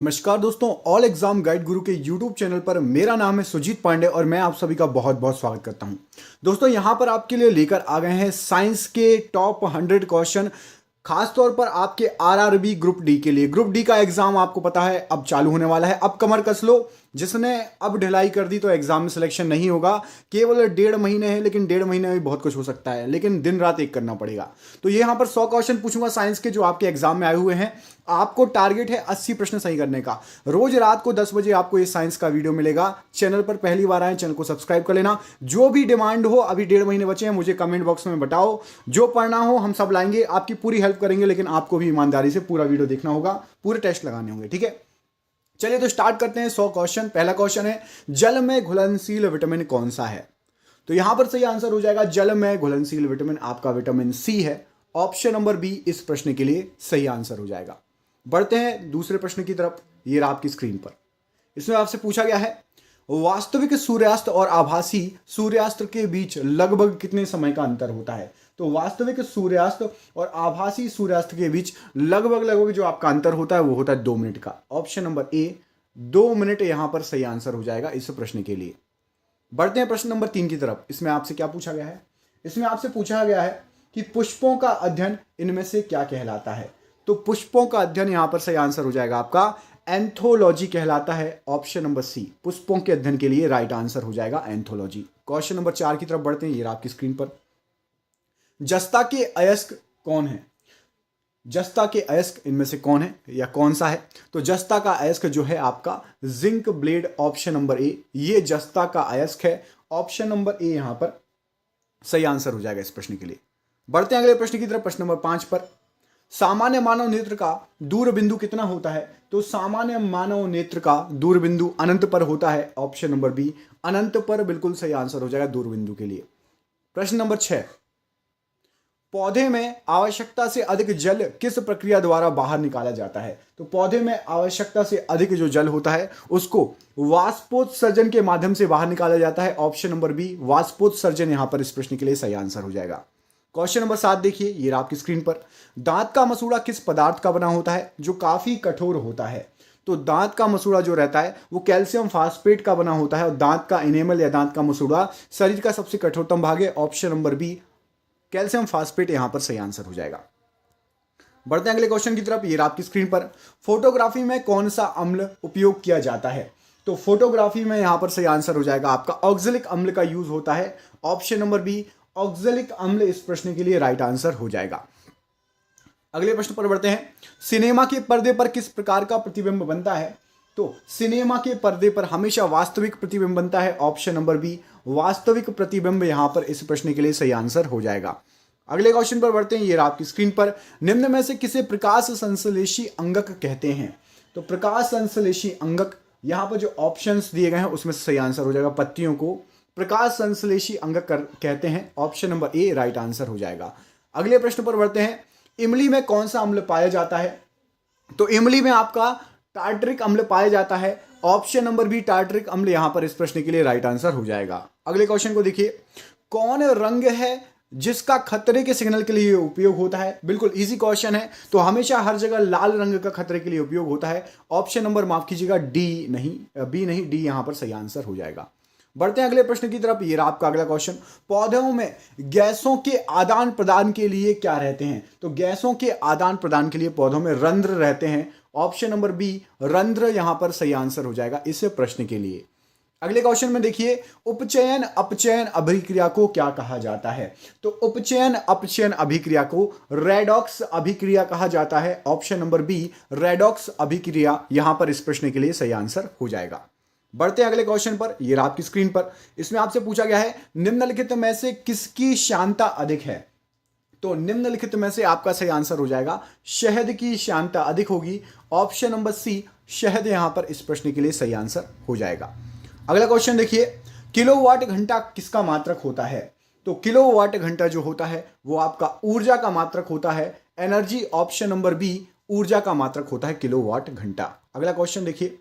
नमस्कार दोस्तों, all exam guide गुरु के यूट्यूब चैनल पर मेरा नाम है सुजीत पांडे और मैं आप सभी का बहुत बहुत स्वागत करता हूं। दोस्तों यहां पर आपके लिए लेकर आ गए हैं साइंस के टॉप 100 क्वेश्चन, खास तौर पर आपके आरआरबी ग्रुप डी के लिए। ग्रुप डी का एग्जाम आपको पता है अब चालू होने वाला है। अब कमर कस लो, जिसने अब ढिलाई कर दी तो एग्जाम में सिलेक्शन नहीं होगा। केवल 1.5 महीने है, लेकिन 1.5 महीने में भी बहुत कुछ हो सकता है, लेकिन दिन रात एक करना पड़ेगा। तो ये यहाँ पर 100 क्वेश्चन पूछूंगा साइंस के, जो आपके एग्जाम में आए हुए हैं। आपको टारगेट है 80 प्रश्न सही करने का। रोज रात को 10 बजे आपको ये साइंस का वीडियो मिलेगा। चैनल पर पहली बार आए, चैनल को सब्सक्राइब कर लेना। जो भी डिमांड हो, अभी 1.5 महीने बचे हैं, मुझे कमेंट बॉक्स में बताओ। जो पढ़ना हो हम सब लाएंगे, आपकी पूरी हेल्प करेंगे, लेकिन आपको भी ईमानदारी से पूरा वीडियो देखना होगा, पूरे टेस्ट लगाने होंगे, ठीक है। चलिए तो स्टार्ट करते हैं 100 क्वेश्चन। पहला क्वेश्चन है, जल में घुलनशील विटामिन कौन सा है? तो यहां पर सही आंसर हो जाएगा, जल में घुलनशील विटामिन आपका विटामिन सी है। ऑप्शन नंबर बी इस प्रश्न के लिए सही आंसर हो जाएगा। बढ़ते हैं दूसरे प्रश्न की तरफ। ये रहा आपकी स्क्रीन पर। इसमें आपसे पूछा गया है, वास्तविक सूर्यास्त और आभासी सूर्यास्त के बीच लगभग कितने समय का अंतर होता है? तो वास्तविक सूर्यास्त और आभासी सूर्यास्त के बीच लगभग जो आपका अंतर होता है वो होता है 2 मिनट का। ऑप्शन नंबर ए 2 मिनट यहां पर सही आंसर हो जाएगा इस प्रश्न के लिए। बढ़ते हैं प्रश्न नंबर 3 की तरफ। इसमें आपसे क्या पूछा गया है? इसमें आपसे पूछा गया है कि पुष्पों का अध्ययन इनमें से क्या कहलाता है? तो पुष्पों का अध्ययन यहां पर सही आंसर हो जाएगा आपका एंथोलॉजी कहलाता है। ऑप्शन नंबर सी पुष्पों के अध्ययन के लिए राइट आंसर हो जाएगा एंथोलॉजी। क्वेश्चन नंबर 4 की तरफ बढ़ते हैं। ये आपकी स्क्रीन पर, जस्ता के अयस्क कौन है? जस्ता के अयस्क इनमें से कौन है या कौन सा है? तो जस्ता का अयस्क जो है आपका जिंक ब्लेड। ऑप्शन नंबर ए, ये जस्ता का अयस्क है। ऑप्शन नंबर ए यहां पर सही आंसर हो जाएगा इस प्रश्न के लिए। बढ़ते हैं अगले प्रश्न की तरफ, प्रश्न नंबर 5 पर। सामान्य मानव नेत्र का दूर बिंदु कितना होता है? तो सामान्य मानव नेत्र का दूर बिंदु अनंत पर होता है। ऑप्शन नंबर बी अनंत पर बिल्कुल सही आंसर हो जाएगा दूर बिंदु के लिए। प्रश्न नंबर 6, पौधे में आवश्यकता से अधिक जल किस प्रक्रिया द्वारा बाहर निकाला जाता है? तो पौधे में आवश्यकता से अधिक जो जल होता है उसको वाष्पोत्सर्जन के माध्यम से बाहर निकाला जाता है। ऑप्शन नंबर बी वाष्पोत्सर्जन यहां पर इस प्रश्न के लिए सही आंसर हो जाएगा। क्वेश्चन नंबर 7 देखिए, ये रहा आपकी स्क्रीन पर। दांत का मसूड़ा किस पदार्थ का बना होता है जो काफी कठोर होता है? तो दांत का मसूड़ा जो रहता है वो कैल्शियम फास्फेट का बना होता है, और दांत का इनेमल या दांत का मसूड़ा शरीर का सबसे कठोरतम भाग है। Option number B calcium phosphate यहां पर सही आंसर हो जाएगा। बढ़ते हैं अगले क्वेश्चन की तरफ। ये आपकी स्क्रीन पर, फोटोग्राफी में कौन सा अम्ल उपयोग किया जाता है? तो फोटोग्राफी में यहां पर सही आंसर हो जाएगा आपका ऑक्जेलिक अम्ल का यूज होता है। ऑप्शन नंबर बी ऑक्जेलिक अम्ल इस प्रश्न के लिए राइट आंसर हो जाएगा। अगले प्रश्न पर बढ़ते हैं। सिनेमा के पर्दे पर किस प्रकार का प्रतिबिंब बनता है? तो सिनेमा के पर्दे पर हमेशा वास्तविक प्रतिबिंब बनता है। ऑप्शन नंबर बी वास्तविक प्रतिबिंब यहां पर इस प्रश्न के लिए सही आंसर हो जाएगा। अगले क्वेश्चन पर बढ़ते हैं। ये आपकी स्क्रीन पर, निम्न में से किसे प्रकाश संश्लेषी अंगक कहते हैं? तो प्रकाश संश्लेषी अंगक, यहां पर जो ऑप्शंस दिए गए हैं उसमें से सही आंसर हो जाएगा पत्तियों को प्रकाश संश्लेषी अंगक कहते हैं। ऑप्शन नंबर ए राइट आंसर हो जाएगा। अगले प्रश्न पर बढ़ते हैं। इमली में कौन सा अम्ल पाया जाता है? तो इमली में आपका टार्टरिक अम्ल पाया जाता है। ऑप्शन नंबर बी टार्टरिक अम्ल यहां पर इस प्रश्न के लिए राइट आंसर हो जाएगा। अगले क्वेश्चन को देखिए, कौन रंग है जिसका खतरे के सिग्नल के लिए उपयोग होता है? बिल्कुल इजी क्वेश्चन है। तो हमेशा हर जगह लाल रंग का खतरे के लिए उपयोग होता है। ऑप्शन नंबर माफ कीजिएगा डी नहीं, बी नहीं, डी यहां पर सही आंसर हो जाएगा। बढ़ते हैं अगले प्रश्न की तरफ। ये आपका अगला क्वेश्चन, पौधों में गैसों के आदान प्रदान के लिए क्या रहते हैं? तो गैसों के आदान प्रदान के लिए पौधों में रंध्र रहते हैं। ऑप्शन नंबर बी रंध्र यहां पर सही आंसर हो जाएगा इस प्रश्न के लिए। अगले क्वेश्चन में देखिए, उपचयन अपचयन अभिक्रिया को क्या कहा जाता है? तो उपचयन अपचयन अभिक्रिया को रेडॉक्स अभिक्रिया कहा जाता है। ऑप्शन नंबर बी रेडॉक्स अभिक्रिया यहां पर इस प्रश्न के लिए सही आंसर हो जाएगा। बढ़ते हैं अगले क्वेश्चन पर। ये आपकी स्क्रीन पर, इसमें आपसे पूछा गया है, निम्नलिखित में से किसकी श्यानता अधिक है? तो निम्नलिखित में से आपका सही आंसर हो जाएगा शहद की श्यानता अधिक होगी। ऑप्शन नंबर सी शहद यहां पर इस प्रश्न के लिए सही आंसर हो जाएगा। अगला क्वेश्चन देखिए, किलोवाट घंटा किसका मात्रक होता है? तो किलोवाट घंटा जो होता है वो आपका ऊर्जा का मात्रक होता है, एनर्जी। ऑप्शन नंबर बी ऊर्जा का मात्रक होता है किलोवाट घंटा। अगला क्वेश्चन देखिए,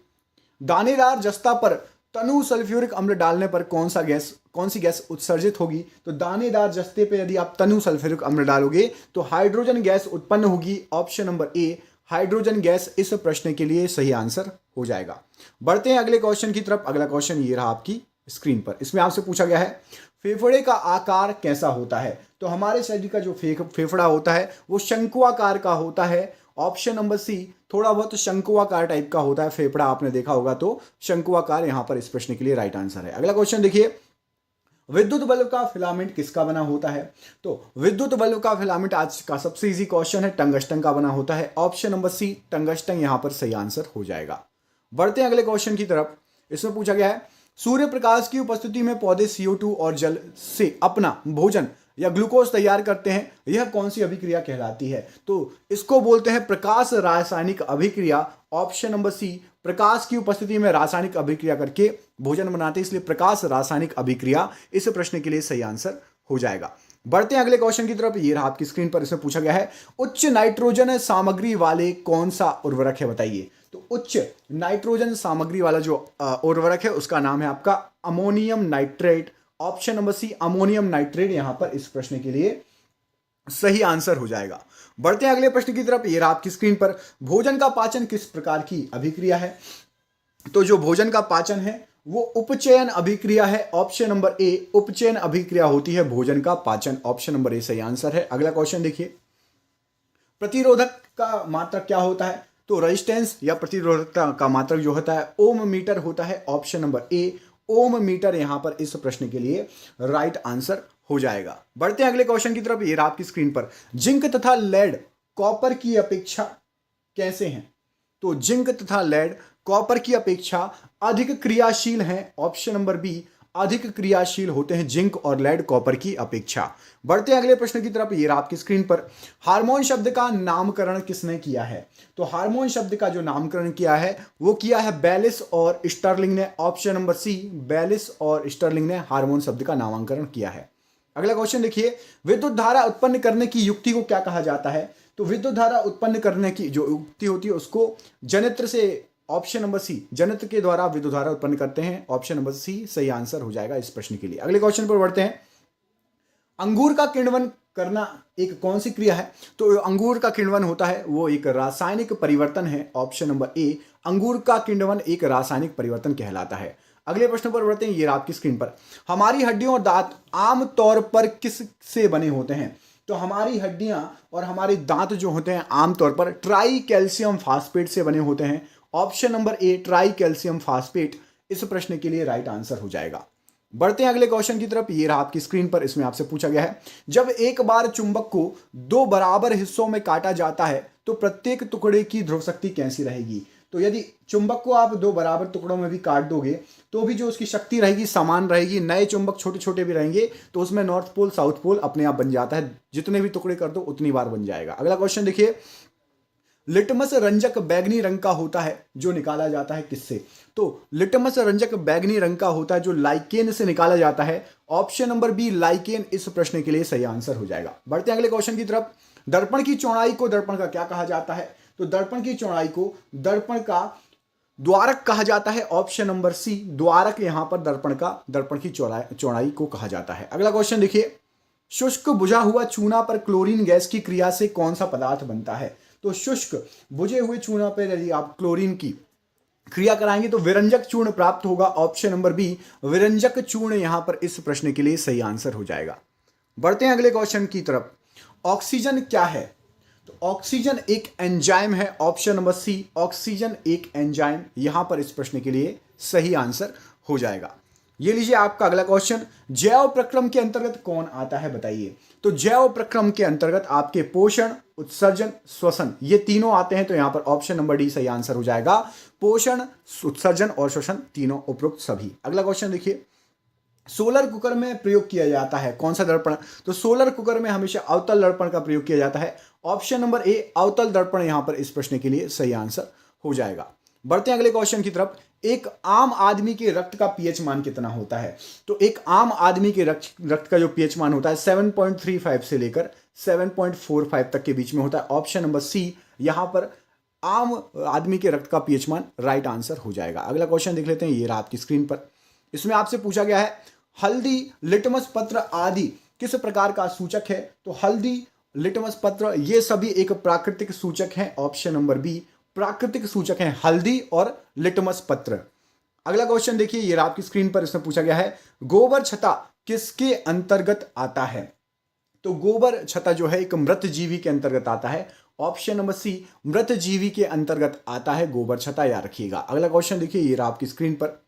दानेदार जस्ता पर तनु सल्फ्यूरिक अम्ल डालने पर कौन सी गैस उत्सर्जित होगी? तो दानेदार जस्ते पे यदि आप तनु सल्फ्यूरिक अम्ल डालोगे तो हाइड्रोजन गैस उत्पन्न होगी। ऑप्शन नंबर ए हाइड्रोजन गैस इस प्रश्न के लिए सही आंसर हो जाएगा। बढ़ते हैं अगले क्वेश्चन की तरफ। अगला क्वेश्चन ये रहा आपकी स्क्रीन पर। इसमें आपसे पूछा गया है फेफड़े का आकार कैसा होता है। तो हमारे शरीर का जो फेफड़ा होता है वो शंकुआकार का होता है। ऑप्शन नंबर सी, थोड़ा बहुत शंकुआकार टाइप का होता है फेफड़ा, आपने देखा होगा, तो शंकुआकार यहां पर इस प्रश्न के लिए राइट आंसर है। अगला क्वेश्चन देखिए, विद्युत बल्ब का फिलामेंट किसका बना होता है। तो विद्युत बल्ब का फिलामेंट आज का सबसे इजी क्वेश्चन है, टंगस्टन का बना होता है। ऑप्शन नंबर सी, टंगस्टन यहां पर सही आंसर हो जाएगा। बढ़ते हैं अगले क्वेश्चन की तरफ। इसमें पूछा गया है सूर्य प्रकाश की उपस्थिति में पौधे CO2 और जल से अपना भोजन या ग्लूकोज तैयार करते हैं, यह कौन सी अभिक्रिया कहलाती है। तो इसको बोलते हैं प्रकाश रासायनिक अभिक्रिया। ऑप्शन नंबर सी, प्रकाश की उपस्थिति में रासायनिक अभिक्रिया करके भोजन बनाते हैं, इसलिए प्रकाश रासायनिक अभिक्रिया इस प्रश्न के लिए सही आंसर हो जाएगा। बढ़ते हैं अगले क्वेश्चन की तरफ। ये रहा आपकी स्क्रीन पर। इसमें पूछा गया है उच्च नाइट्रोजन सामग्री वाले कौन सा उर्वरक है, बताइए। तो उच्च नाइट्रोजन सामग्री वाला जो उर्वरक है उसका नाम है आपका ammonium nitrate. Option number C, ammonium nitrate यहां पर इस प्रश्न के लिए सही आंसर हो जाएगा। बढ़ते हैं अगले प्रश्न की तरफ। ये रहा आपकी स्क्रीन पर। भोजन का पाचन किस प्रकार की अभिक्रिया है। तो जो भोजन का पाचन है वो उपचयन अभिक्रिया है। ऑप्शन नंबर ए, उपचयन अभिक्रिया होती है भोजन का पाचन। ऑप्शन नंबर ए सही आंसर है। अगला क्वेश्चन देखिए, प्रतिरोधक का मात्रक क्या होता है। तो रेजिस्टेंस या प्रतिरोधकता का मात्रक जो होता है ओम मीटर होता है। Option number A, ohmmeter यहां पर इस प्रश्न के लिए राइट आंसर हो जाएगा। बढ़ते हैं अगले क्वेश्चन की तरफ। ये रहा आपकी स्क्रीन पर। जिंक तथा लेड कॉपर की अपेक्षा कैसे हैं। तो जिंक तथा लेड कॉपर की अपेक्षा अधिक क्रियाशील हैं। ऑप्शन नंबर बी, अधिक क्रियाशील होते हैं जिंक और लेड कॉपर की अपेक्षा। बढ़ते हैं अगले प्रश्न की तरफ। ये रहा आपकी स्क्रीन पर। हार्मोन शब्द का नामकरण किसने किया है। तो हार्मोन शब्द का जो नामकरण किया है वो किया है बेलिस और स्टर्लिंग ने। ऑप्शन नंबर सी, बेलिस और स्टर्लिंग ने हार्मोन शब्द का नामकरण किया है। अगला क्वेश्चन देखिए, विद्युत धारा उत्पन्न करने की युक्ति को क्या कहा जाता है। तो विद्युत धारा उत्पन्न करने की जो युक्ति होती है उसको जनित्र से, ऑप्शन नंबर सी, जनित्र के द्वारा विद्युत धारा उत्पन्न करते हैं। ऑप्शन नंबर सी सही आंसर हो जाएगा इस प्रश्न के लिए। अगले क्वेश्चन पर बढ़ते हैं। अंगूर का किण्वन करना एक कौन सी क्रिया है। तो अंगूर का किण्वन होता है वो एक रासायनिक परिवर्तन है। ऑप्शन नंबर ए, अंगूर का किण्वन एक रासायनिक परिवर्तन कहलाता है। अगले प्रश्न पर बढ़ते हैं। ये आपकी स्क्रीन पर। हमारी हड्डियों और दांत आम तौर पर किस से बने होते हैं। तो हमारी हड्डियां और हमारे दांत जो होते हैं आमतौर पर ट्राई कैल्शियम फास्फेट से बने होते हैं। ऑप्शन नंबर ए, ट्राई कैल्शियम फास्फेट इस प्रश्न के लिए राइट आंसर हो जाएगा। बढ़ते हैं अगले क्वेश्चन की तरफ। ये रहा आपकी स्क्रीन पर। इसमें आपसे पूछा गया है जब एक बार चुंबक को दो बराबर हिस्सों में काटा जाता है तो प्रत्येक टुकड़े की ध्रुव शक्ति कैसी रहेगी। तो यदि चुंबक को आप दो बराबर टुकड़ों में भी काट दोगे तो भी जो उसकी शक्ति रहेगी समान रहेगी। नए चुंबक छोटे छोटे भी रहेंगे तो उसमें नॉर्थ पोल साउथ पोल अपने आप बन जाता है, जितने भी टुकड़े कर दो उतनी बार बन जाएगा। अगला क्वेश्चन देखिए, लिटमस रंजक बैगनी रंग का होता है जो निकाला जाता है किससे। तो लिटमस रंजक बैगनी रंग का होता है जो लाइकेन से निकाला जाता है। ऑप्शन नंबर बी, लाइकेन इस प्रश्न के लिए सही आंसर हो जाएगा। बढ़ते हैं अगले क्वेश्चन की तरफ। दर्पण की चौड़ाई को दर्पण का क्या कहा जाता है। तो दर्पण की चौड़ाई को दर्पण का द्वारक कहा जाता है। ऑप्शन नंबर सी, द्वारक यहां पर दर्पण की चौड़ाई को कहा जाता है। अगला क्वेश्चन देखिए, शुष्क बुझा हुआ चूना पर क्लोरीन गैस की क्रिया से कौन सा पदार्थ बनता है। तो शुष्क बुझे हुए चूना पर यदि आप क्लोरीन की क्रिया कराएंगे तो विरंजक चूर्ण प्राप्त होगा। ऑप्शन नंबर बी, विरंजक चूर्ण यहां पर इस प्रश्न के लिए सही आंसर हो जाएगा। बढ़ते हैं अगले क्वेश्चन की तरफ। ऑक्सीजन क्या है। तो ऑक्सीजन एक एंजाइम है। ऑप्शन नंबर सी, ऑक्सीजन एक एंजाइम यहां पर इस प्रश्न के लिए सही आंसर हो जाएगा। ये लीजिए आपका अगला क्वेश्चन, जैव प्रक्रम के अंतर्गत कौन आता है बताइए। तो जैव प्रक्रम के अंतर्गत आपके पोषण, उत्सर्जन, श्वसन ये तीनों आते हैं। तो यहां पर ऑप्शन नंबर डी सही आंसर हो जाएगा। पोषण, उत्सर्जन और श्वसन तीनों उपरोक्त सभी। अगला क्वेश्चन देखिए, सोलर कुकर में प्रयोग किया जाता है कौन सा दर्पण। तो सोलर कुकर में हमेशा अवतल दर्पण का प्रयोग किया जाता है। ऑप्शन नंबर ए, अवतल दर्पण यहां पर इस प्रश्न के लिए सही आंसर हो जाएगा। बढ़ते हैं अगले क्वेश्चन की तरफ। एक आम आदमी के रक्त का पीएच मान कितना होता है। तो एक आम आदमी के रक्त का जो पीएच मान होता है 7.35 से लेकर 7.45 तक के बीच में होता है। ऑप्शन नंबर सी, यहां पर आम आदमी के रक्त का पीएच मान राइट आंसर हो जाएगा। अगला क्वेश्चन देख लेते हैं। ये रहा आपकी स्क्रीन पर। इसमें आपसे पूछा गया है हल्दी, लिटमस पत्र आदि किस प्रकार का सूचक है। तो हल्दी लिटमस पत्र, ये सभी एक प्राकृतिक सूचक हैं। ऑप्शन नंबर बी प्राकृतिक सूचक हैं, हल्दी और लिटमस पत्र। अगला क्वेश्चन देखिए, ये आपकी स्क्रीन पर, इसमें पूछा गया है गोबर छत्ता किसके अंतर्गत आता है? तो गोबर छत्ता जो है एक मृत जीवी के अंतर्गत आता है। ऑप्शन नंबर सी मृत जीवी के अंतर्गत आता है गोबर छत्ता, याद रखिएगा। अगला क्वेश्चन देखिए, ये आपकी स्क्रीन पर,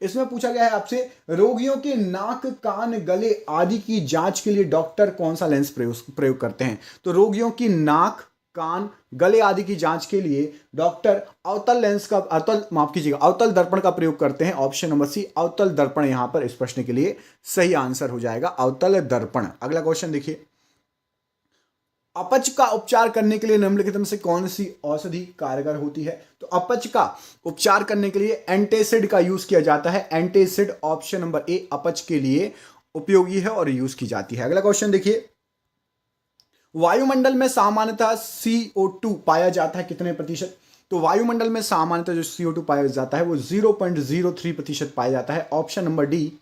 इसमें पूछा गया है आपसे रोगियों के नाक, कान, गले आदि की जांच के लिए डॉक्टर कौन सा लेंस प्रयोग करते हैं? तो रोगियों की नाक, कान, गले आदि की जांच के लिए डॉक्टर अवतल लेंस का अवतल दर्पण का प्रयोग करते हैं। ऑप्शन नंबर सी अवतल दर्पण यहां पर इस प्रश्न के लिए सही आंसर हो जाएगा, अवतल दर्पण। अगला क्वेश्चन देखिए, अपच का उपचार करने के लिए निम्नलिखित में से कौन सी औषधि कारगर होती है? तो अपच का उपचार करने के लिए एंटासिड का यूज किया जाता है। एंटासिड ऑप्शन नंबर ए अपच के लिए उपयोगी है और यूज की जाती है। अगला क्वेश्चन देखिए, वायुमंडल में सामान्यतः CO2 पाया जाता है कितने प्रतिशत? तो वायुमंडल में सामान्यतः जो CO2 पाया जाता है वो 0.03% पाया जाता है। ऑप्शन नंबर डी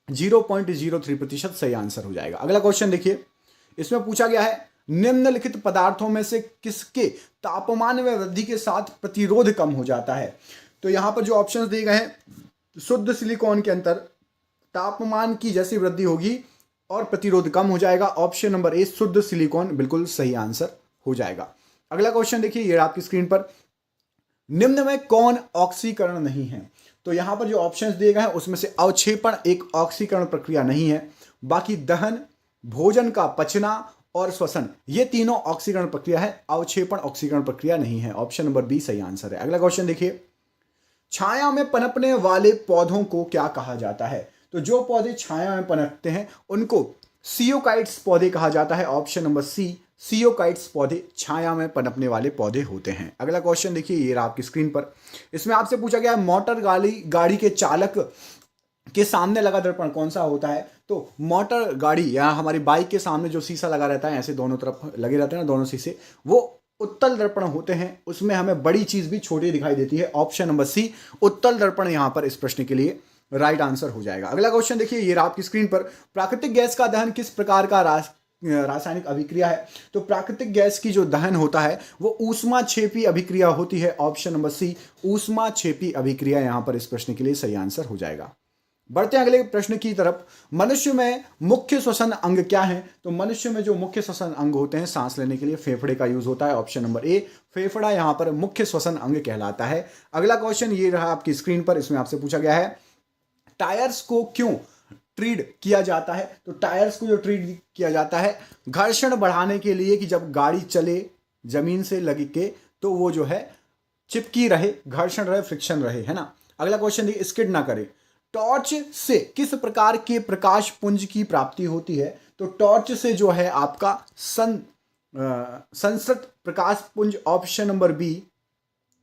0.03% सही आंसर हो जाएगा। अगला क्वेश्चन देखिए, इसमें पूछा गया है निम्नलिखित पदार्थों में से किसके तापमान में वृद्धि के साथ प्रतिरोध कम हो जाता है? तो यहां पर जो ऑप्शंस दिए गए हैं, शुद्ध सिलिकॉन के अंदर तापमान की जैसी वृद्धि होगी और प्रतिरोध कम हो जाएगा। ऑप्शन नंबर ए शुद्ध सिलिकॉन बिल्कुल सही आंसर हो जाएगा। अगला क्वेश्चन देखिए, ये आपकी स्क्रीन पर, निम्न में कौन ऑक्सीकरण नहीं है? तो यहां पर जो ऑप्शंस दिए गए हैं उसमें से अवक्षेपण एक ऑक्सीकरण प्रक्रिया नहीं है, बाकी दहन, भोजन का पचना और श्वसन, ये तीनों ऑक्सीकरण प्रक्रिया है, अवक्षेपण ऑक्सीकरण प्रक्रिया नहीं है। ऑप्शन नंबर बी सही आंसर है। अगला क्वेश्चन देखिए, छाया में पनपने वाले पौधों को क्या कहा जाता है? तो जो पौधे छाया में पनपते हैं उनको सियोकाइट्स पौधे कहा जाता है। ऑप्शन नंबर सी सियोकाइट्स पौधे छाया में पनपने वाले पौधे होते हैं। अगला क्वेश्चन देखिए, ये रहा आपकी स्क्रीन पर, इसमें आपसे पूछा गया है मोटर गाड़ी के चालक के सामने लगा दर्पण कौन सा होता है? तो मोटर गाड़ी या हमारी बाइक के सामने जो शीशा लगा रहता है, ऐसे दोनों तरफ लगे रहते हैं ना दोनों शीशे, वो उत्तल दर्पण होते हैं। उसमें हमें बड़ी चीज भी छोटी दिखाई देती है। ऑप्शन नंबर सी उत्तल दर्पण यहां पर इस प्रश्न के लिए राइट आंसर हो जाएगा। अगला क्वेश्चन देखिए, ये आपकी स्क्रीन पर, प्राकृतिक गैस का दहन किस प्रकार का रासायनिक अभिक्रिया है? तो प्राकृतिक गैस की जो दहन होता है वो ऊष्माक्षेपी अभिक्रिया होती है। ऑप्शन नंबर सी ऊष्माक्षेपी अभिक्रिया यहां पर इस प्रश्न के लिए सही आंसर हो जाएगा। बढ़ते हैं अगले प्रश्न की तरफ, मनुष्य में मुख्य श्वसन अंग क्या है? तो मनुष्य में जो मुख्य श्वसन अंग होते हैं सांस लेने के लिए फेफड़े का यूज होता है। ऑप्शन नंबर ए फेफड़ा यहां पर मुख्य श्वसन अंग कहलाता है। अगला क्वेश्चन ये रहा आपकी स्क्रीन पर, इसमें आपसे पूछा गया है टायर्स को क्यों ट्रीड किया जाता है? तो टायर्स को जो ट्रीड किया जाता है घर्षण बढ़ाने के लिए, कि जब गाड़ी चले जमीन से लग के तो वो जो है चिपकी रहे, घर्षण रहे, फ्रिक्शन रहे, है ना। अगला क्वेश्चन देखिए, स्किड ना करे। टॉर्च से किस प्रकार के प्रकाश पुंज की प्राप्ति होती है? तो टॉर्च से जो है आपका संसृत प्रकाश पुंज, ऑप्शन नंबर बी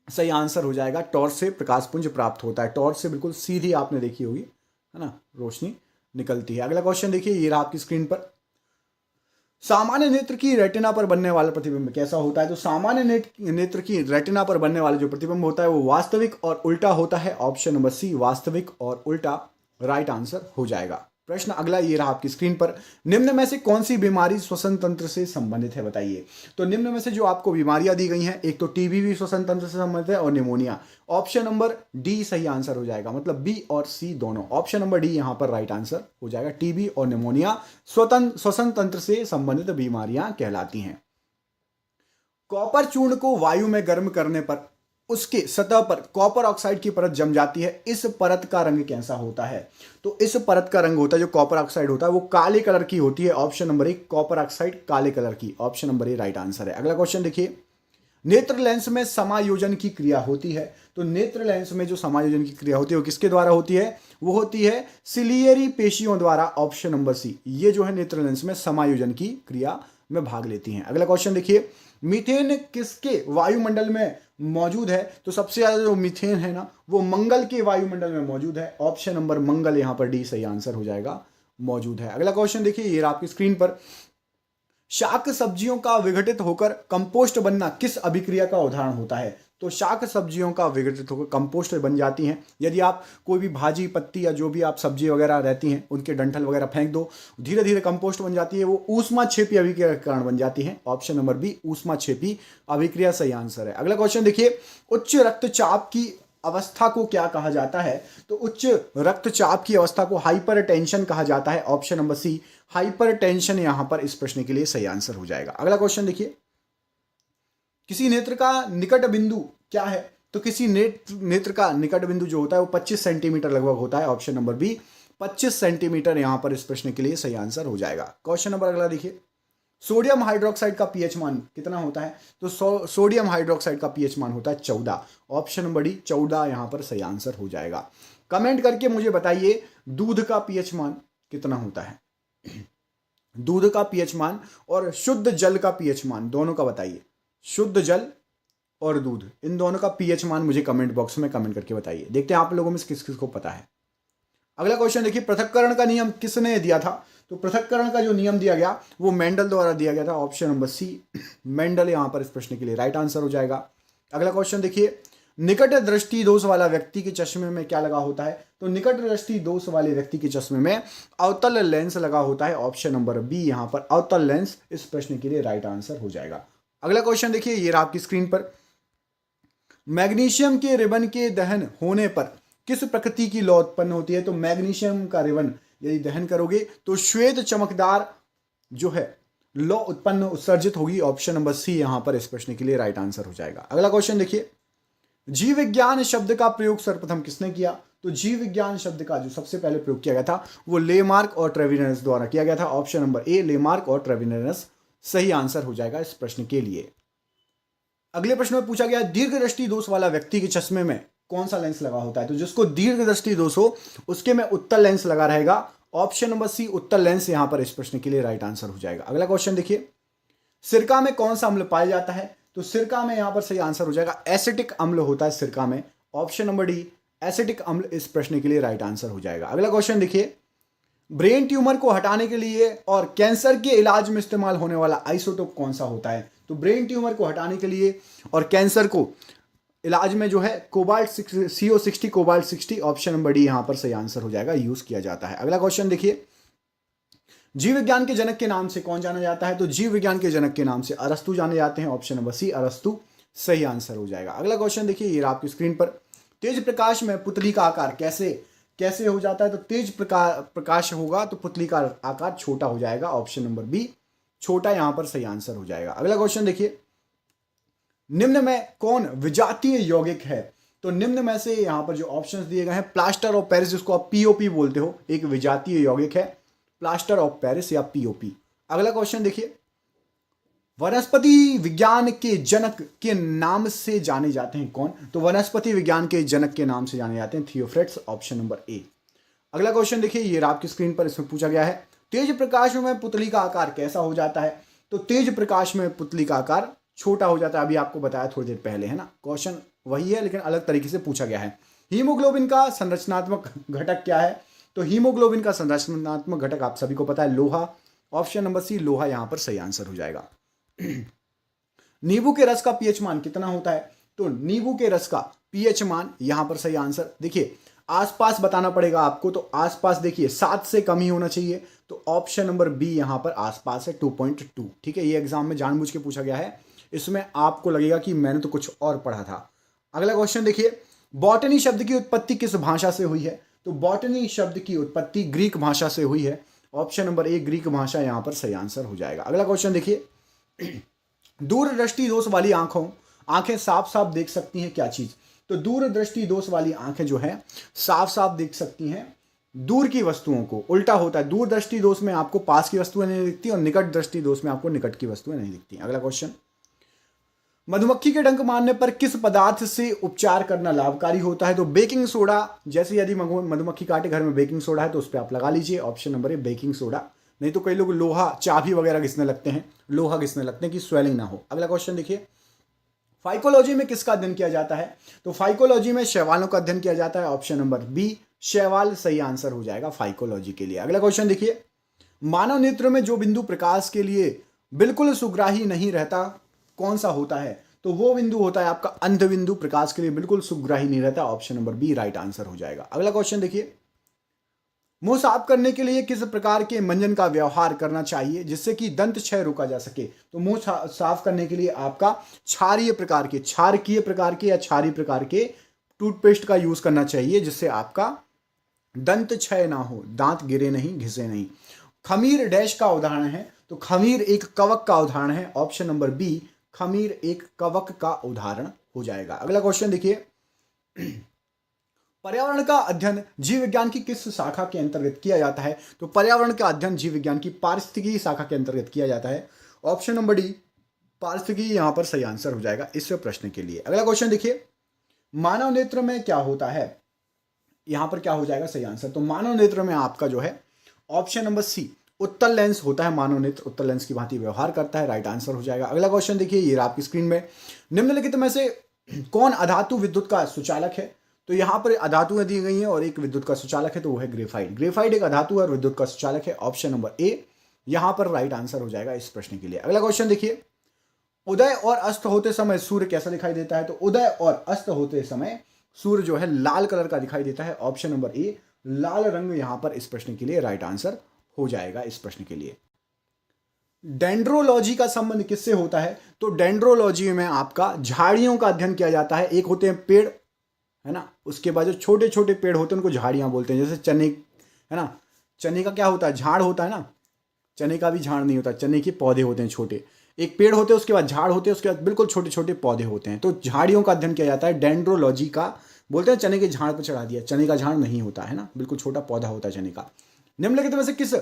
सही आंसर हो जाएगा। टॉर्च से प्रकाश पुंज प्राप्त होता है। टॉर्च से बिल्कुल सीधी आपने देखी होगी, है ना, रोशनी निकलती है। अगला क्वेश्चन देखिए, ये रहा आपकी स्क्रीन पर, सामान्य नेत्र की रेटिना पर बनने वाला प्रतिबिंब कैसा होता है? तो सामान्य नेत्र की रेटिना पर बनने वाला जो प्रतिबिंब होता है वो वास्तविक और उल्टा होता है। ऑप्शन नंबर सी वास्तविक और उल्टा राइट आंसर हो जाएगा। प्रश्न अगला ये रहा आपकी स्क्रीन पर, निम्न में से कौन सी बीमारी श्वसन तंत्र से संबंधित है बताइए? तो निम्न में से जो आपको बीमारियां दी गई हैं, एक तो टीबी भी श्वसन तंत्र से संबंधित है और निमोनिया। ऑप्शन नंबर डी सही आंसर हो जाएगा, मतलब बी और सी दोनों। ऑप्शन नंबर डी यहां पर राइट आंसर हो जाएगा। टीबी और निमोनिया श्वसन तंत्र से संबंधित बीमारियां कहलाती हैं। कॉपर चूर्ण को वायु में गर्म करने पर उसके सतह पर कॉपर ऑक्साइड की परत जम जाती है। इस परत का रंग कैसा होता है? तो इस परत का रंग होता है, जो कॉपर ऑक्साइड होता है वो काले कलर की होती है। ऑप्शन नंबर ए कॉपर ऑक्साइड काले कलर की, ऑप्शन नंबर ए राइट आंसर है। अगला क्वेश्चन देखिए, नेत्र लेंस में समायोजन की क्रिया होती है। तो नेत्र लेंस में जो समायोजन की क्रिया होती है वो किसके द्वारा होती है? वो होती है सिलियरी पेशियों द्वारा। ऑप्शन नंबर सी, ये जो है नेत्र लेंस में समायोजन की क्रिया में भाग लेती हैं। अगला क्वेश्चन देखिए, मीथेन किसके वायुमंडल में मौजूद है? तो सबसे ज्यादा जो मीथेन है ना वो मंगल के वायुमंडल में मौजूद है। ऑप्शन नंबर मंगल यहां पर डी सही आंसर हो जाएगा, मौजूद है। अगला क्वेश्चन देखिए, ये आपकी स्क्रीन पर, शाक सब्जियों का विघटित होकर कंपोस्ट बनना किस अभिक्रिया का उदाहरण होता है? तो शाक सब्जियों का विघटित होकर कंपोस्ट बन जाती हैं। यदि आप कोई भी भाजी पत्ती या जो भी आप सब्जी वगैरह रहती हैं उनके डंठल वगैरह फेंक दो, धीरे धीरे कंपोस्ट बन जाती है, वो ऊष्माक्षेपी अभिक्रिया के कारण बन जाती है। ऑप्शन नंबर बी ऊष्माक्षेपी अभिक्रिया सही आंसर है। अगला क्वेश्चन देखिए, उच्च रक्तचाप की अवस्था को क्या कहा जाता है? तो उच्च रक्तचाप की अवस्था को हाइपरटेंशन कहा जाता है। ऑप्शन नंबर सी हाइपरटेंशन यहां पर इस प्रश्न के लिए सही आंसर हो जाएगा। अगला क्वेश्चन देखिए, किसी नेत्र का निकट बिंदु क्या है? तो किसी नेत्र का निकट बिंदु जो होता है वो 25 सेंटीमीटर लगभग होता है। ऑप्शन नंबर बी 25 सेंटीमीटर यहां पर इस प्रश्न के लिए सही आंसर हो जाएगा। क्वेश्चन नंबर अगला देखिए, सोडियम हाइड्रोक्साइड का पीएच मान कितना होता है? तो सोडियम हाइड्रोक्साइड का पीएच मान होता है 14। ऑप्शन नंबर डी 14 यहां पर सही आंसर हो जाएगा। कमेंट करके मुझे बताइए दूध का पीएच मान कितना होता है? दूध का पीएच मान और शुद्ध जल का पीएच मान दोनों का बताइए। शुद्ध जल और दूध, इन दोनों का पीएच मान मुझे कमेंट बॉक्स में कमेंट करके बताइए। देखते हैं आप लोगों में से किस किस को पता है। अगला क्वेश्चन देखिए, पृथक्करण का नियम किसने दिया था? तो पृथक्करण का जो नियम दिया गया वो मेंडल द्वारा दिया गया था। ऑप्शन नंबर सी मेंडल यहां पर इस प्रश्न के लिए राइट आंसर हो जाएगा। अगला क्वेश्चन देखिए, निकट दृष्टि दोष वाला व्यक्ति के चश्मे में क्या लगा होता है? तो निकट दृष्टि दोष वाले व्यक्ति के चश्मे में अवतल लेंस लगा होता है। ऑप्शन नंबर बी यहां पर अवतल लेंस इस प्रश्न के लिए राइट आंसर हो जाएगा। अगला क्वेश्चन देखिए, ये रहा आपकी स्क्रीन पर, मैग्नीशियम के रिबन के दहन होने पर किस प्रकृति की लौ उत्पन्न होती है? तो मैग्नीशियम का रिबन यदि दहन करोगे तो श्वेत चमकदार जो है लौ उत्पन्न उत्सर्जित होगी। ऑप्शन नंबर सी यहां पर इस प्रश्न के लिए राइट आंसर हो जाएगा। अगला क्वेश्चन देखिए, जीव विज्ञान शब्द का प्रयोग सर्वप्रथम किसने किया? तो जीव विज्ञान शब्द का जो सबसे पहले प्रयोग किया गया था वो लेमार्क और ट्रेविनस द्वारा किया गया था। ऑप्शन नंबर ए लेमार्क और ट्रेविनस सही आंसर हो जाएगा इस प्रश्न के लिए। अगले प्रश्न में पूछा गया, दीर्घ दृष्टि दोष वाला व्यक्ति के चश्मे में कौन सा लेंस लगा होता है? तो जिसको दीर्घ दृष्टि दोष हो उसके में उत्तल लेंस लगा रहेगा। ऑप्शन नंबर सी उत्तल लेंस यहां पर इस प्रश्न के लिए राइट आंसर हो जाएगा। अगला क्वेश्चन देखिए, सिरका में कौन सा अम्ल पाया जाता है? तो सिरका में यहां पर सही आंसर हो जाएगा एसिटिक अम्ल होता है सिरका में। ऑप्शन नंबर डी एसिटिक अम्ल इस प्रश्न के लिए राइट आंसर हो जाएगा। अगला क्वेश्चन देखिए, ब्रेन ट्यूमर को हटाने के लिए और कैंसर के इलाज में इस्तेमाल होने वाला आइसोटोप कौन सा होता है? तो ब्रेन ट्यूमर को हटाने के लिए और कैंसर को इलाज में जो है cobalt CO60 cobalt 60 option number D यहां पर सही आंसर हो जाएगा, यूज किया जाता है। अगला क्वेश्चन देखिए, जीव विज्ञान के जनक के नाम से कौन जाना जाता है? तो जीव विज्ञान के जनक के नाम से अरस्तु जाने जाते हैं। ऑप्शन नंबर सी अरस्तु सही आंसर हो जाएगा। अगला क्वेश्चन देखिए, ये आपकी स्क्रीन पर, तेज प्रकाश में पुतली का आकार कैसे हो जाता है? तो तेज प्रकाश होगा तो पुतली का आकार छोटा हो जाएगा। ऑप्शन नंबर बी छोटा यहां पर सही आंसर हो जाएगा। अगला क्वेश्चन देखिए, निम्न में कौन विजातीय यौगिक है? तो निम्न में से यहां पर जो ऑप्शंस दिए गए हैं, प्लास्टर ऑफ पेरिस जिसको आप POP बोलते हो, एक विजातीय यौगिक है प्लास्टर ऑफ पेरिस या POP। अगला क्वेश्चन देखिए, वनस्पति विज्ञान के जनक के नाम से जाने जाते हैं कौन? तो वनस्पति विज्ञान के जनक के नाम से जाने जाते हैं थियोफ्रेट्स। ऑप्शन नंबर ए। अगला क्वेश्चन देखिए, ये आपकी स्क्रीन पर, इसमें पूछा गया है, तेज प्रकाश में पुतली का आकार कैसा हो जाता है? तो तेज प्रकाश में पुतली का आकार छोटा हो जाता है। अभी आपको बताया थोड़ी देर पहले, है ना। क्वेश्चन वही है लेकिन अलग तरीके से पूछा गया है। हीमोग्लोबिन का संरचनात्मक घटक क्या है? तो हीमोग्लोबिन का संरचनात्मक घटक आप सभी को पता है, लोहा। ऑप्शन नंबर सी लोहा यहां पर सही आंसर हो जाएगा। नींबू के रस का पीएच मान कितना होता है? तो नींबू के रस का पीएच मान यहां पर सही आंसर, देखिए आसपास बताना पड़ेगा आपको, तो आसपास देखिए 7 से कम ही होना चाहिए। तो ऑप्शन नंबर बी यहां पर आसपास है 2.2। ठीक है, ये एग्जाम में जानबूझ के पूछा गया है, इसमें आपको लगेगा कि मैंने तो कुछ और पढ़ा था। अगला क्वेश्चन देखिए, बॉटनी शब्द की उत्पत्ति किस भाषा से हुई है? तो बॉटनी शब्द की उत्पत्ति ग्रीक भाषा से हुई है। ऑप्शन नंबर ए ग्रीक भाषा यहां पर सही आंसर हो जाएगा। अगला क्वेश्चन देखिए, दूरदृष्टि दोष वाली आंखें साफ साफ देख सकती हैं क्या चीज? तो दूरदृष्टि दोष वाली आंखें जो है साफ साफ देख सकती हैं दूर की वस्तुओं को। उल्टा होता है, दूरदृष्टि दोष में आपको पास की वस्तुएं नहीं दिखती और निकट दृष्टि दोष में आपको निकट की वस्तुएं नहीं दिखती। अगला क्वेश्चन, मधुमक्खी के डंक मारने पर किस पदार्थ से उपचार करना लाभकारी होता है? तो बेकिंग सोडा, जैसे यदि मधुमक्खी काटे घर में बेकिंग सोडा है तो उस पर आप लगा लीजिए। ऑप्शन नंबर ए बेकिंग सोडा। नहीं तो कई लोग लोहा, चाबी वगैरह घिसने लगते हैं, लोहा घिसने लगते हैं कि स्वेलिंग ना हो। अगला क्वेश्चन देखिए, फाइकोलॉजी में किसका अध्ययन किया जाता है? तो फाइकोलॉजी में शैवालों का अध्ययन किया जाता है। ऑप्शन नंबर बी शैवाल सही आंसर हो जाएगा फाइकोलॉजी के लिए। अगला क्वेश्चन देखिए, मानव नेत्र में जो बिंदु प्रकाश के लिए बिल्कुल सुग्राही नहीं रहता कौन सा होता है? तो वो बिंदु होता है आपका अंध बिंदु, प्रकाश के लिए बिल्कुल सुग्राही नहीं रहता। Option number B right answer हो जाएगा। अगला क्वेश्चन देखिए, मुंह साफ करने के लिए किस प्रकार के मंजन का व्यवहार करना चाहिए जिससे कि दंत क्षय रोका जा सके? तो मुंह साफ करने के लिए आपका क्षारीय प्रकार के, क्षारकीय प्रकार के या क्षारीय प्रकार के टूथपेस्ट का यूज करना चाहिए जिससे आपका दंत क्षय ना हो, दांत गिरे नहीं, घिसे नहीं। खमीर डैश का उदाहरण है? तो खमीर एक कवक का उदाहरण है। ऑप्शन नंबर बी खमीर एक कवक का उदाहरण हो जाएगा। अगला क्वेश्चन देखिए, पर्यावरण का अध्ययन जीव विज्ञान की किस शाखा के अंतर्गत किया जाता है? तो पर्यावरण का अध्ययन जीव विज्ञान की पारिस्थितिकी शाखा के अंतर्गत किया जाता है। ऑप्शन नंबर डी पारिस्थितिकी यहां पर सही आंसर हो जाएगा इस प्रश्न के लिए। अगला क्वेश्चन देखिए, मानव नेत्र में क्या होता है? यहां पर क्या हो जाएगा सही आंसर? तो मानव नेत्र में आपका जो है ऑप्शन नंबर सी उत्तल लेंस होता है। मानव नेत्र उत्तल लेंस की भांति व्यवहार करता है, राइट आंसर हो जाएगा। अगला क्वेश्चन देखिए, ये आपकी स्क्रीन में, निम्नलिखित में से कौन अधातु विद्युत का सुचालक है? तो यहां पर अधातुएं दी गई हैं और एक विद्युत का सुचालक है, तो वो है ग्रेफाइट। ग्रेफाइट एक अधातु और विद्युत का सुचालक है। ऑप्शन नंबर ए यहां पर राइट आंसर हो जाएगा इस प्रश्न के लिए। अगला क्वेश्चन देखिए, उदय और अस्त होते समय सूर्य कैसा दिखाई देता है? तो उदय और अस्त होते समय सूर्य जो है लाल कलर का दिखाई देता है। ऑप्शन नंबर ए लाल रंग यहां पर इस प्रश्न के लिए राइट आंसर हो जाएगा इस प्रश्न के लिए। डेंड्रोलॉजी का संबंध किससे होता है? तो डेंड्रोलॉजी में आपका झाड़ियों का अध्ययन किया जाता है। एक होते हैं पेड़, है ना, उसके बाद जो छोटे छोटे पेड़ होते हैं उनको झाड़ियां बोलते हैं। जैसे चने, है ना, चने का क्या होता है, झाड़ होता है ना, चने का भी झाड़ नहीं होता, चने के पौधे होते हैं छोटे। एक पेड़ होते हैं, उसके बाद झाड़ होते हैं, उसके बाद बिल्कुल छोटे छोटे पौधे होते हैं। तो झाड़ियों का अध्ययन किया जाता है, डेंड्रोलॉजी का। बोलते हैं चने के झाड़ पर चढ़ा दिया, चने का झाड़ नहीं होता है ना, बिल्कुल छोटा पौधा होता है चने का। निम्नलिखित में से किस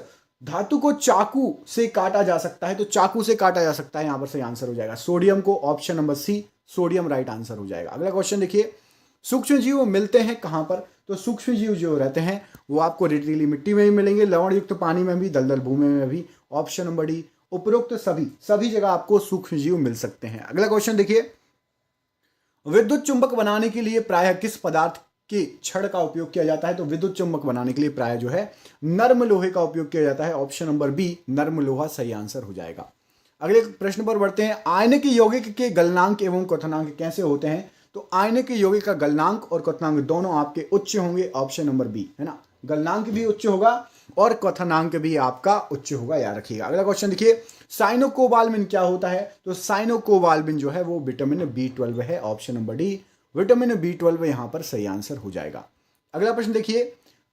धातु को चाकू से काटा जा सकता है? तो चाकू से काटा जा सकता है, यहां पर सही आंसर हो जाएगा सोडियम को। Option number C sodium right answer हो जाएगा। अगला क्वेश्चन देखिए, सूक्ष्म जीव मिलते हैं कहां पर? तो सूक्ष्म जीव जो रहते हैं वो आपको रेतीली मिट्टी में भी मिलेंगे, लवण युक्त पानी में भी, दलदल भूमि में भी। ऑप्शन नंबर डी उपरोक्त सभी जगह आपको सूक्ष्म जीव मिल सकते हैं। अगला क्वेश्चन देखिए, विद्युत चुंबक बनाने के लिए प्रायः किस पदार्थ के छड़ का उपयोग किया जाता है? तो विद्युत चुंबक बनाने के लिए प्रायः जो है नर्म लोहे का उपयोग किया जाता है। ऑप्शन नंबर बी नर्म लोहा सही आंसर हो जाएगा। अगले प्रश्न पर बढ़ते हैं, आयनिक यौगिक के गलनांक एवं क्वथनांक कैसे होते हैं? तो आयनिक यौगिक का गलनांक और क्वथनांक दोनों आपके उच्च होंगे। ऑप्शन नंबर बी, है ना, गलनांक भी उच्च होगा और क्वथनांक भी आपका उच्च होगा, याद रखिएगा। अगला क्वेश्चन देखिए, साइनोकोबाल्मिन क्या होता है? तो साइनोकोबाल्मिन जो है वो विटामिन B12 है। Option number D vitamin B12 यहां पर सही आंसर हो जाएगा। अगला प्रश्न देखिए,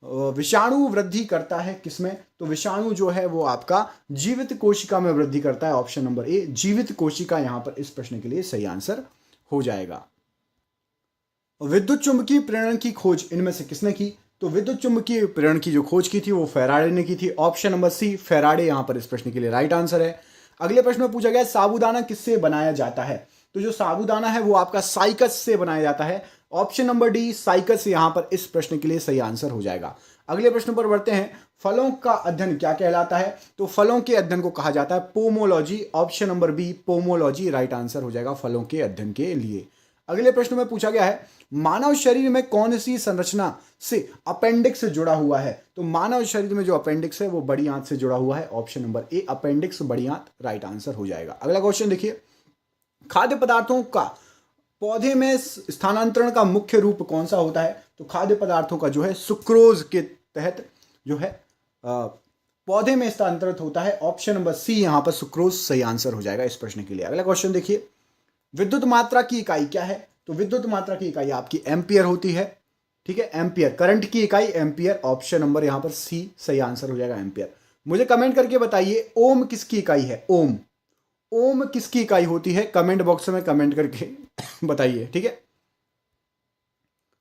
विषाणु वृद्धि करता है किसमें? तो विषाणु जो है वो आपका जीवित कोशिका में वृद्धि करता है। ऑप्शन नंबर ए जीवित कोशिका यहां पर इस प्रश्न के लिए सही आंसर हो जाएगा। विद्युत चुंबकीय प्रेरण की खोज इनमें से किसने की? तो विद्युत चुंबकीय प्रेरण की जो खोज की थी वो फेराडे ने की थी। ऑप्शन नंबर सी फेराडे यहां पर इस प्रश्न के लिए राइट आंसर है। अगले प्रश्न में पूछा गया साबूदाना किससे बनाया जाता है? तो जो साबूदाना है वो आपका साइकस से बनाया जाता है। ऑप्शन नंबर डी साइकस यहां पर इस प्रश्न के लिए सही आंसर हो जाएगा। अगले प्रश्न पर बढ़ते हैं, फलों का अध्ययन क्या कहलाता है? तो फलों के अध्ययन को कहा जाता है pomology. Option number B pomology right answer हो जाएगा फलों के अध्ययन के लिए। अगले प्रश्न में पूछा गया है, मानव शरीर में कौन सी संरचना से अपेंडिक्स जुड़ा हुआ है? तो मानव शरीर में जो अपेंडिक्स है वो बड़ी आंत से जुड़ा हुआ है। ऑप्शन नंबर ए अपेंडिक्स बड़ी आंत राइट आंसर हो जाएगा। अगला क्वेश्चन देखिए, खाद्य पदार्थों का पौधे में स्थानांतरण का मुख्य रूप कौन सा होता है? तो खाद्य पदार्थों का जो है सुक्रोज के तहत जो है पौधे में स्थानांतरित होता है। ऑप्शन नंबर सी यहां पर सुक्रोज सही आंसर हो जाएगा इस प्रश्न के लिए। अगला क्वेश्चन देखिए, विद्युत मात्रा की इकाई क्या है? तो विद्युत मात्रा की इकाई आपकी एम्पियर होती है। ठीक है, एम्पियर, करंट की इकाई एम्पियर। ऑप्शन नंबर यहां पर सी सही आंसर हो जाएगा एम्पियर। मुझे कमेंट करके बताइए ओम किसकी इकाई है? ओम, ओम किसकी इकाई होती है? कमेंट बॉक्स में कमेंट करके बताइए। ठीक है,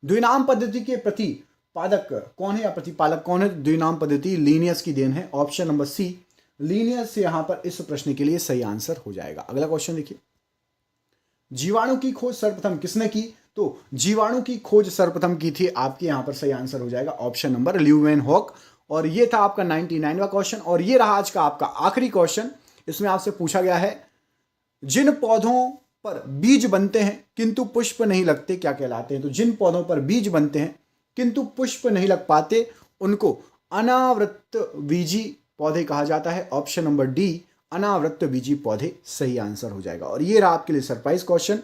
द्विनाम पद्धति के प्रतिपादक कौन है या प्रतिपालक कौन है? द्विनाम पद्धति लीनियस की देन है। ऑप्शन नंबर सी लीनियस यहां पर इस प्रश्न के लिए सही आंसर हो जाएगा। अगला क्वेश्चन देखिए, जीवाणु की खोज सर्वप्रथम किसने की? तो जीवाणु की खोज सर्वप्रथम की थी आपके यहां पर सही आंसर हो जाएगा ऑप्शन नंबर ल्यूवेनहॉक। और ये था आपका 99वां क्वेश्चन और ये रहा आज का आपका आखिरी क्वेश्चन। इसमें आपसे पूछा गया है, जिन पौधों पर बीज बनते हैं किंतु पुष्प नहीं लगते क्या कहलाते हैं? तो जिन पौधों पर बीज बनते हैं किंतु पुष्प नहीं लग पाते उनको अनावृत बीजी पौधे कहा जाता है। ऑप्शन नंबर डी अनावृत बीजी पौधे सही आंसर हो जाएगा। और ये रहा आपके लिए सरप्राइज क्वेश्चन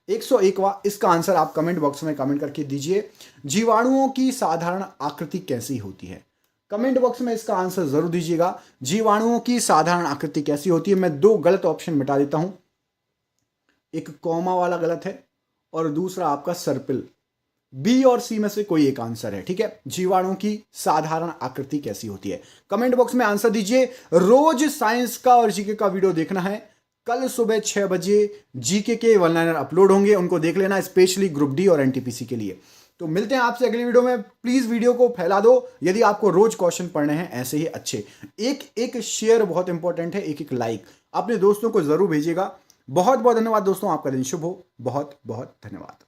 101वां। इसका आंसर आप कमेंट बॉक्स में कमेंट करके दीजिए। जीवाणुओं की साधारण आकृति कैसी होती है? कमेंट बॉक्स में इसका आंसर जरूर दीजिएगा। जीवाणुओं की साधारण आकृति कैसी होती है? मैं दो गलत ऑप्शन मिटा देता हूं, एक कॉमा वाला गलत है और दूसरा आपका सर्पिल। बी और सी में से कोई एक आंसर है, ठीक है। जीवाणुओं की साधारण आकृति कैसी होती है? कमेंट बॉक्स में आंसर दीजिए। रोज साइंस का और जीके का वीडियो देखना है। कल सुबह 6 बजे जीके के वन लाइनर अपलोड होंगे, उनको देख लेना, स्पेशली ग्रुप डी और एनटीपीसी के लिए। तो मिलते हैं आपसे अगली वीडियो में। प्लीज वीडियो को फैला दो यदि आपको रोज क्वेश्चन पढ़ने हैं ऐसे ही अच्छे। एक एक शेयर बहुत इंपॉर्टेंट है, एक एक लाइक अपने दोस्तों को जरूर भेजिएगा। बहुत बहुत धन्यवाद दोस्तों, आपका दिन शुभ हो। बहुत बहुत धन्यवाद।